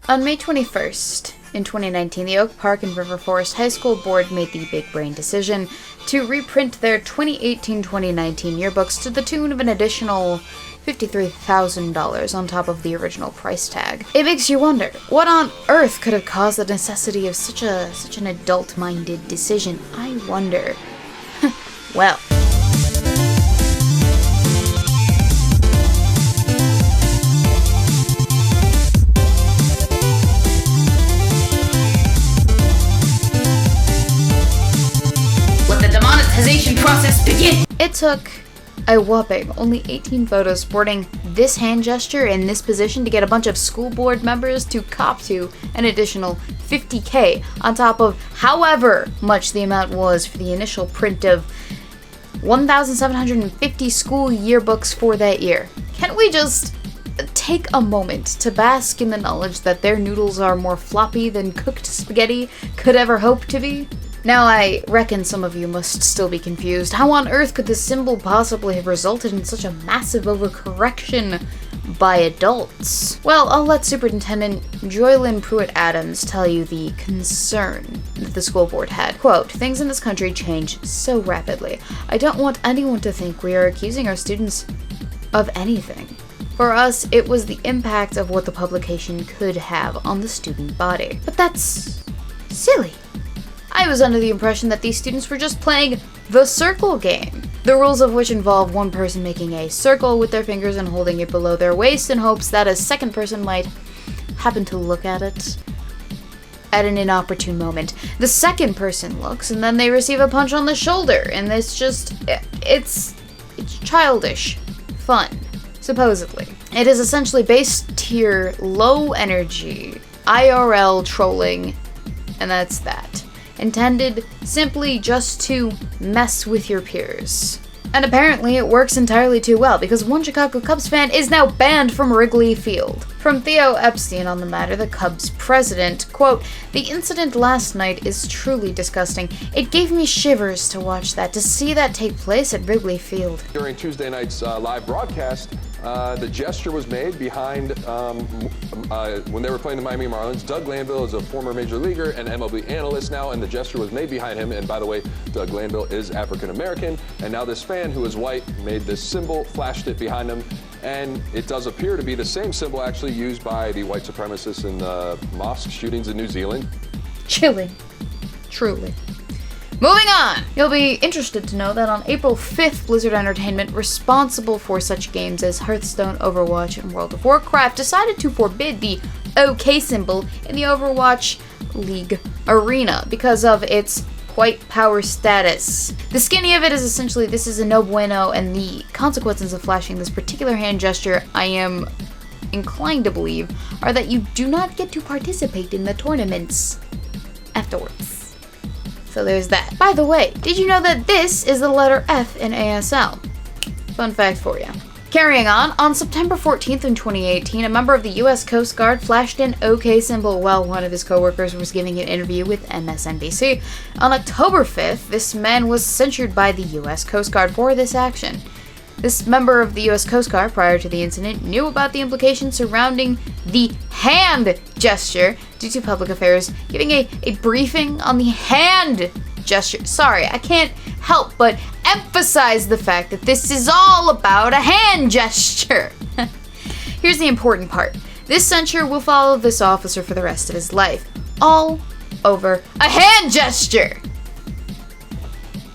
On May 21st, in 2019, the Oak Park and River Forest High School board made the big brain decision to reprint their 2018-2019 yearbooks to the tune of an additional $53,000 on top of the original price tag. It makes you wonder, what on earth could have caused the necessity of such an adult-minded decision? I wonder. Well. Process begin. It took a whopping only 18 photos sporting this hand gesture in this position to get a bunch of school board members to cop to an additional $50K on top of however much the amount was for the initial print of 1,750 school yearbooks for that year. Can't we just take a moment to bask in the knowledge that their noodles are more floppy than cooked spaghetti could ever hope to be? Now, I reckon some of you must still be confused. How on earth could the symbol possibly have resulted in such a massive overcorrection by adults? Well, I'll let Superintendent Joylyn Pruitt-Adams tell you the concern that the school board had. Quote, "Things in this country change so rapidly. I don't want anyone to think we are accusing our students of anything. For us, it was the impact of what the publication could have on the student body. But that's silly. I was under the impression that these students were just playing the circle game, the rules of which involve one person making a circle with their fingers and holding it below their waist in hopes that a second person might happen to look at it at an inopportune moment. The second person looks and then they receive a punch on the shoulder, and it's childish fun, supposedly. It is essentially base tier, low energy, IRL trolling, and that's that. Intended simply just to mess with your peers. And apparently it works entirely too well, because one Chicago Cubs fan is now banned from Wrigley Field. From Theo Epstein on the matter, the Cubs president, quote, "The incident last night is truly disgusting. It gave me shivers to watch that, to see that take place at Wrigley Field." During Tuesday night's live broadcast, the gesture was made behind when they were playing the Miami Marlins. Doug Glanville is a former major leaguer and MLB analyst now, and the gesture was made behind him. And by the way, Doug Glanville is African American, and now this fan who is white made this symbol, flashed it behind him, and it does appear to be the same symbol actually used by the white supremacists in the mosque shootings in New Zealand. Chilling. Truly. Moving on! You'll be interested to know that on April 5th, Blizzard Entertainment, responsible for such games as Hearthstone, Overwatch, and World of Warcraft, decided to forbid the OK symbol in the Overwatch League arena because of its white power status. The skinny of it is essentially this is a no bueno, and the consequences of flashing this particular hand gesture, I am inclined to believe, are that you do not get to participate in the tournaments afterwards. So there's that. By the way, did you know that this is the letter F in ASL? Fun fact for you. Carrying on September 14th in 2018, a member of the U.S. Coast Guard flashed an OK symbol while one of his coworkers was giving an interview with MSNBC. On October 5th, this man was censured by the U.S. Coast Guard for this action. This member of the U.S. Coast Guard, prior to the incident, knew about the implications surrounding the hand gesture due to public affairs giving a briefing on the hand gesture. Sorry, I can't help but emphasize the fact that this is all about a hand gesture. Here's the important part. This censure will follow this officer for the rest of his life. All over a hand gesture!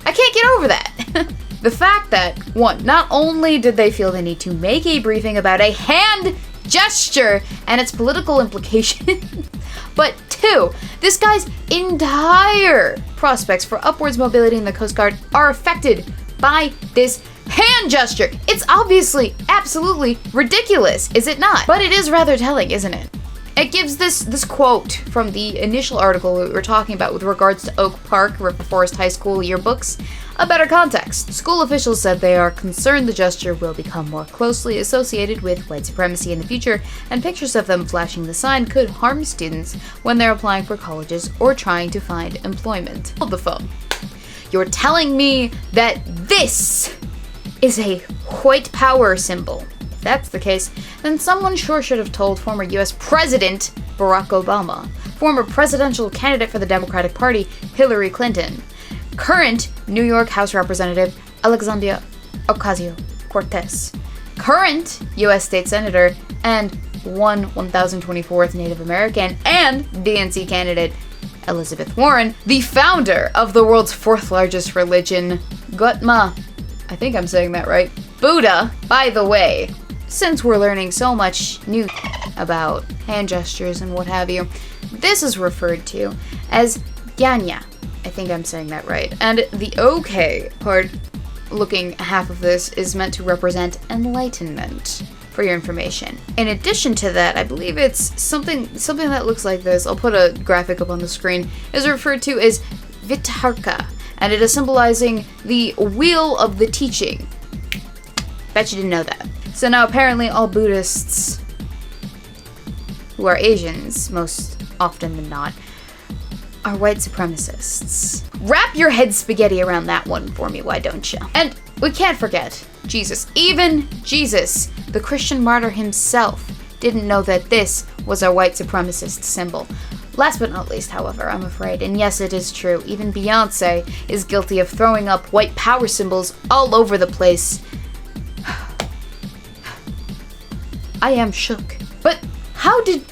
I can't get over that. The fact that, one, not only did they feel the need to make a briefing about a hand gesture and its political implications, but two, this guy's entire prospects for upwards mobility in the Coast Guard are affected by this hand gesture. It's obviously absolutely ridiculous, is it not? But it is rather telling, isn't it? It gives this quote from the initial article we were talking about with regards to Oak Park, River Forest High School yearbooks, a better context. School officials said they are concerned the gesture will become more closely associated with white supremacy in the future, and pictures of them flashing the sign could harm students when they're applying for colleges or trying to find employment. Hold the phone. You're telling me that this is a white power symbol? If that's the case, then someone sure should have told former US President Barack Obama. Former presidential candidate for the Democratic Party, Hillary Clinton. Current New York House Representative, Alexandria Ocasio-Cortez. Current U.S. State Senator and 1024th Native American and DNC candidate, Elizabeth Warren, the founder of the world's fourth largest religion, Gautama, I think I'm saying that right, Buddha. By the way, since we're learning so much new about hand gestures and what have you, this is referred to as Gyanya. I think I'm saying that right. And the OK part, looking half of this, is meant to represent enlightenment, for your information. In addition to that, I believe it's something that looks like this. I'll put a graphic up on the screen. Is referred to as Vitarka, and it is symbolizing the wheel of the teaching. Bet you didn't know that. So now apparently all Buddhists who are Asians, most often than not, are white supremacists. Wrap your head spaghetti around that one for me, why don't you? And we can't forget Jesus. Even Jesus, the Christian martyr himself, didn't know that this was a white supremacist symbol. Last but not least, however, I'm afraid, and yes, it is true, even Beyonce is guilty of throwing up white power symbols all over the place. I am shook. But how did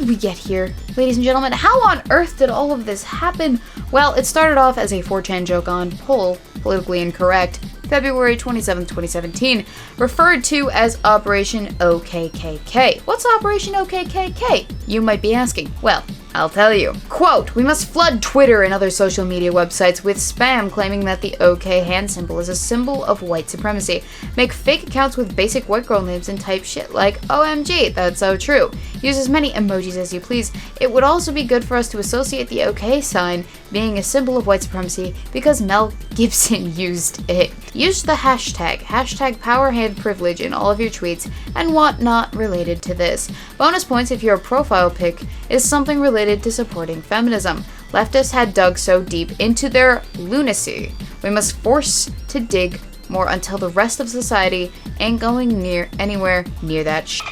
we get here, ladies and gentlemen? How on earth did all of this happen? Well, it started off as a 4chan joke on Poll, politically incorrect, February 27, 2017, referred to as Operation OKKK. What's Operation OKKK? You might be asking. Well, I'll tell you. Quote, "We must flood Twitter and other social media websites with spam claiming that the OK hand symbol is a symbol of white supremacy. Make fake accounts with basic white girl names and type shit like, OMG, that's so true. Use as many emojis as you please. It would also be good for us to associate the OK sign being a symbol of white supremacy because Mel Gibson used it. Use the hashtag #PowerHandPrivilege in all of your tweets and whatnot related to this. Bonus points if your profile pic is something related to supporting feminism. Leftists had dug so deep into their lunacy. We must force to dig more until the rest of society ain't going anywhere near that shit."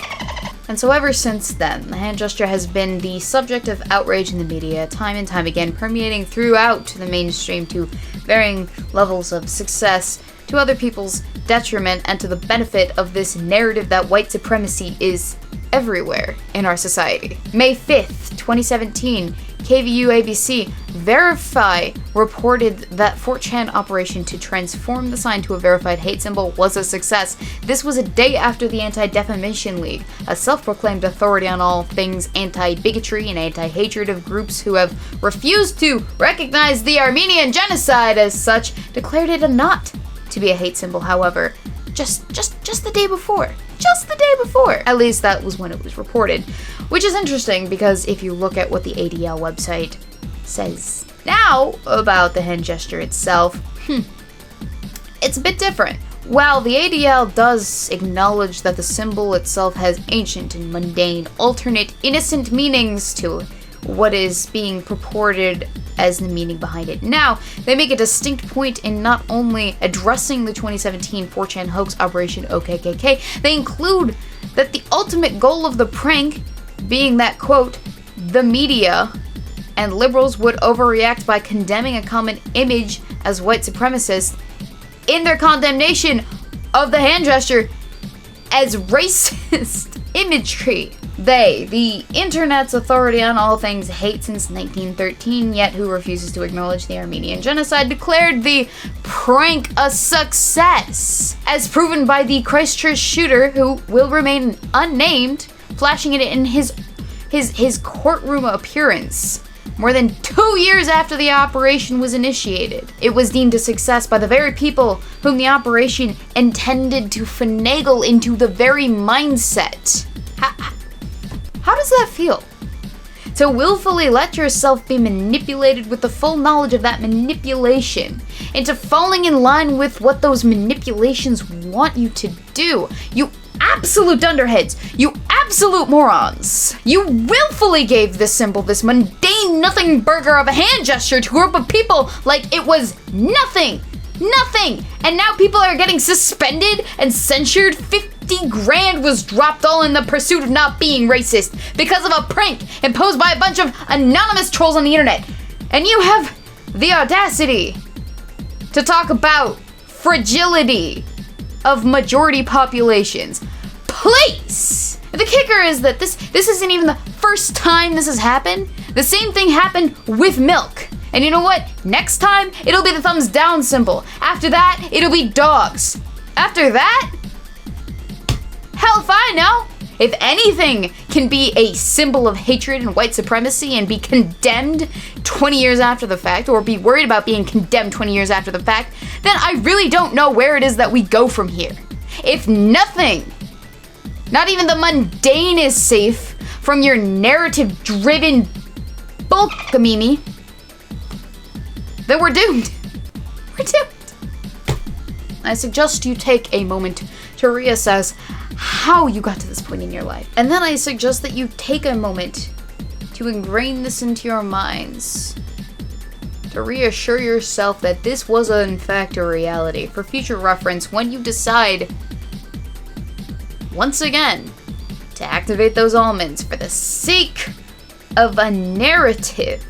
And so ever since then, the hand gesture has been the subject of outrage in the media time and time again, permeating throughout the mainstream to varying levels of success, to other people's detriment, and to the benefit of this narrative that white supremacy is everywhere in our society. May 5th, 2017, KVU ABC Verify reported that 4chan operation to transform the sign to a verified hate symbol was a success. This was a day after the Anti-Defamation League, a self-proclaimed authority on all things anti-bigotry and anti-hatred of groups who have refused to recognize the Armenian genocide as such, declared it not to be a hate symbol, however, just the day before. Just the day before. At least that was when it was reported. Which is interesting because if you look at what the ADL website says now about the hand gesture itself, it's a bit different. While the ADL does acknowledge that the symbol itself has ancient and mundane, alternate, innocent meanings to what is being purported as the meaning behind it now, they make a distinct point in not only addressing the 2017 4chan hoax Operation OKKK, they include that the ultimate goal of the prank being that, quote, the media and liberals would overreact by condemning a common image as white supremacist in their condemnation of the hand gesture as racist imagery. They, the internet's authority on all things hate since 1913, yet who refuses to acknowledge the Armenian genocide, declared the prank a success, as proven by the Christchurch shooter, who will remain unnamed, flashing it in his courtroom appearance. More than 2 years after the operation was initiated, it was deemed a success by the very people whom the operation intended to finagle into the very mindset. How does that feel? To willfully let yourself be manipulated with the full knowledge of that manipulation, into falling in line with what those manipulations want you to do. You absolute dunderheads! You absolute morons! You willfully gave this symbol, this mundane nothing burger of a hand gesture to a group of people like it was nothing! Nothing! And now people are getting suspended and censured 50 grand was dropped all in the pursuit of not being racist because of a prank imposed by a bunch of anonymous trolls on the internet. And you have the audacity to talk about fragility of majority populations. Please! The kicker is that this isn't even the first time this has happened. The same thing happened with milk. And you know what? Next time, it'll be the thumbs down symbol. After that, it'll be dogs. After that, hell if I know. If anything can be a symbol of hatred and white supremacy and be condemned 20 years after the fact, or be worried about being condemned 20 years after the fact, then I really don't know where it is that we go from here. If nothing, not even the mundane is safe from your narrative-driven bulkamimi, then we're doomed. We're doomed. I suggest you take a moment to reassess how you got to this point in your life. And then I suggest that you take a moment to ingrain this into your minds, to reassure yourself that this was in fact a reality for future reference when you decide, once again, to activate those almonds for the sake of a narrative